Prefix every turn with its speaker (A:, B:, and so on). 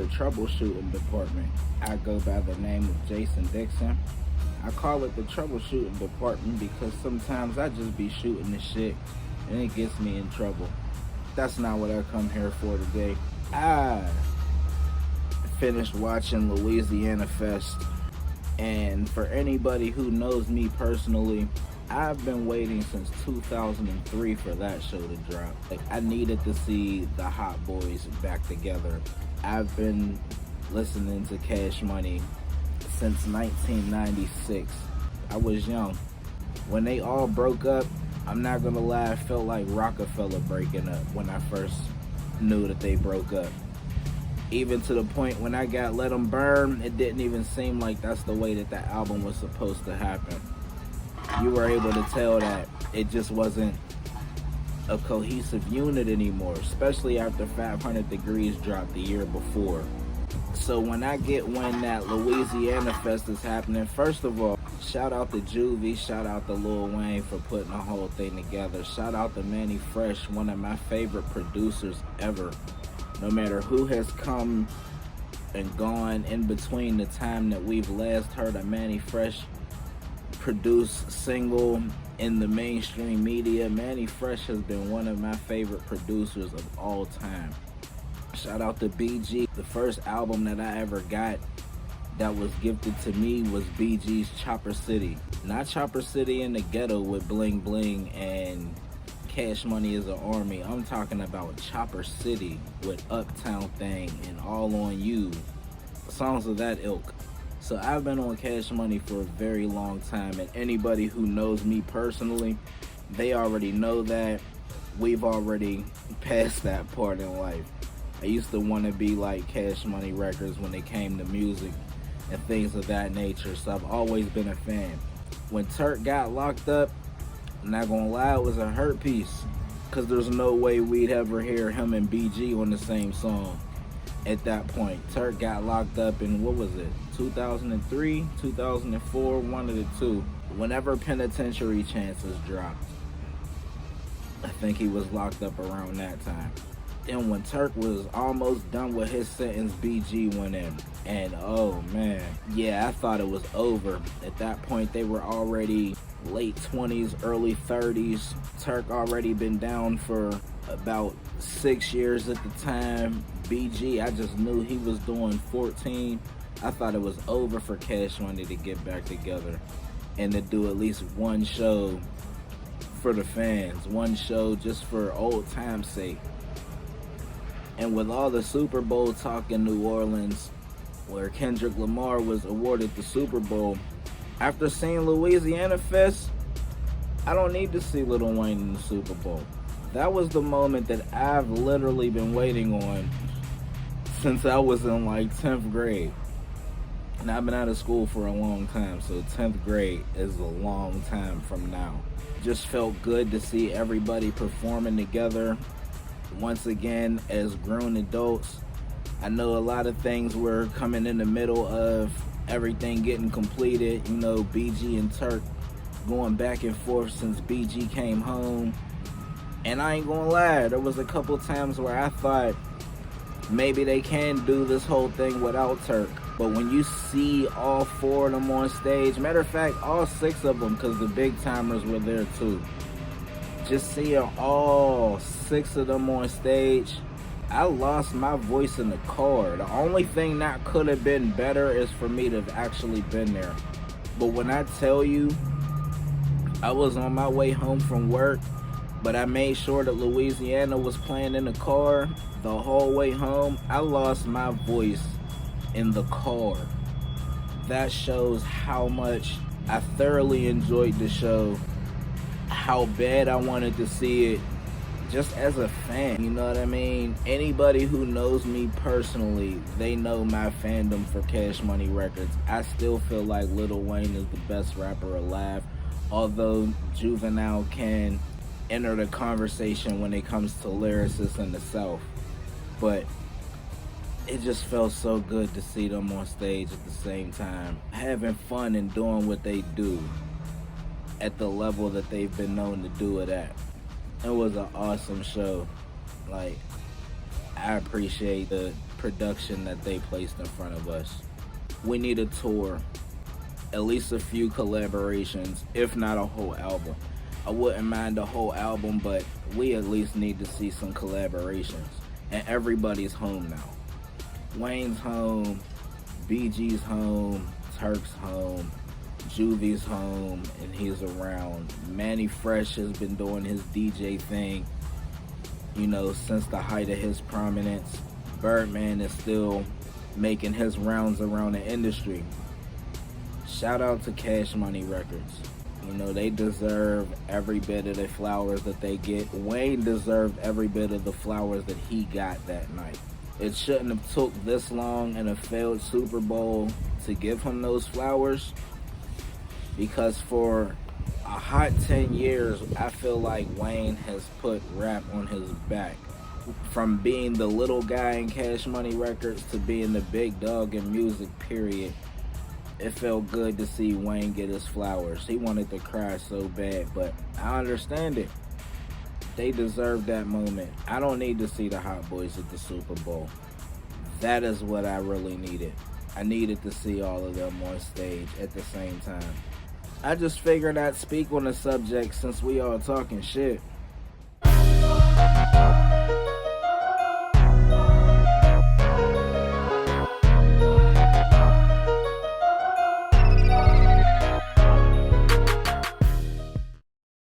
A: troubleshooting department. I go by the name of Jason Dixon. I call it the troubleshooting department because sometimes I just be shooting the shit and it gets me in trouble. That's not what I come here for today. I finished watching Louisiana Fest, and for anybody who knows me personally, I've been waiting since 2003 for that show to drop. Like, I needed to see the Hot Boys back together. I've been listening to Cash Money since 1996. I was young. When they all broke up, I'm not gonna lie, I felt like Rockefeller breaking up when I first knew that they broke up. Even to the point when I got Let 'Em Burn, it didn't even seem like that's the way that the album was supposed to happen. You were able to tell that it just wasn't a cohesive unit anymore, especially after 500 Degrees dropped the year before. So when that Louisiana Fest is happening, first of all, shout out to Juvie, shout out to Lil Wayne for putting the whole thing together. Shout out to Mannie Fresh, one of my favorite producers ever. No matter who has come and gone in between the time that we've last heard a Mannie Fresh produced single in the mainstream media, Mannie Fresh has been one of my favorite producers of all time. Shout out to BG. The first album that I ever got that was gifted to me was BG's Chopper City. Not Chopper City in the Ghetto with Bling Bling and Cash Money is an Army. I'm talking about Chopper City with Uptown Thing and All on You. Songs of that ilk. So I've been on Cash Money for a very long time, and anybody who knows me personally, they already know that. We've already passed that part in life. I used to want to be like Cash Money Records when it came to music and things of that nature, so I've always been a fan. When Turk got locked up, I'm not gonna lie, it was a hurt piece, because there's no way we'd ever hear him and BG on the same song at that point. Turk got locked up in, what was it, 2003, 2004, one of the two. Whenever Penitentiary Chances dropped, I think he was locked up around that time. And when Turk was almost done with his sentence, BG went in. And oh man, yeah, I thought it was over. At that point, they were already late 20s, early 30s. Turk already been down for about 6 years at the time. BG, I just knew he was doing 14. I thought it was over for Cash Money to get back together and to do at least one show for the fans, one show just for old time's sake. And with all the Super Bowl talk in New Orleans, where Kendrick Lamar was awarded the Super Bowl, after seeing Louisiana Fest, I don't need to see Lil Wayne in the Super Bowl. That was the moment that I've literally been waiting on since I was in like 10th grade. And I've been out of school for a long time, so 10th grade is a long time from now. Just felt good to see everybody performing together once again as grown adults. I know a lot of things were coming in the middle of everything getting completed. You know, BG and Turk going back and forth since BG came home. And I ain't gonna lie, there was a couple times where I thought maybe they can do this whole thing without Turk. But when you see all four of them on stage, matter of fact, all six of them, because the big timers were there too. Just seeing all six of them on stage, I lost my voice in the car. The only thing that could have been better is for me to have actually been there. But when I tell you, I was on my way home from work, but I made sure that Louisiana was playing in the car the whole way home. I lost my voice in the car. That shows how much I thoroughly enjoyed the show, how bad I wanted to see it just as a fan, you know what I mean? Anybody who knows me personally, they know my fandom for Cash Money Records. I still feel like Lil Wayne is the best rapper alive, although Juvenile can enter the conversation when it comes to lyricists in the South. But it just felt so good to see them on stage at the same time, having fun and doing what they do at the level that they've been known to do it at. It was an awesome show. Like, I appreciate the production that they placed in front of us. We need a tour, at least a few collaborations, if not a whole album. I wouldn't mind a whole album, but we at least need to see some collaborations. And everybody's home now. Wayne's home, BG's home, Turk's home, Juvie's home, and he's around. Manny Fresh has been doing his DJ thing, since the height of his prominence. Birdman is still making his rounds around the industry. Shout out to Cash Money Records. They deserve every bit of the flowers that they get. Wayne deserved every bit of the flowers that he got that night. It shouldn't have took this long in a failed Super Bowl to give him those flowers, because for a hot 10 years, I feel like Wayne has put rap on his back. From being the little guy in Cash Money Records to being the big dog in music, period. It felt good to see Wayne get his flowers. He wanted to cry so bad, but I understand it. They deserve that moment. I don't need to see the Hot Boys at the Super Bowl. That is what I really needed. I needed to see all of them on stage at the same time. I just figured I'd speak on the subject since we all talking shit.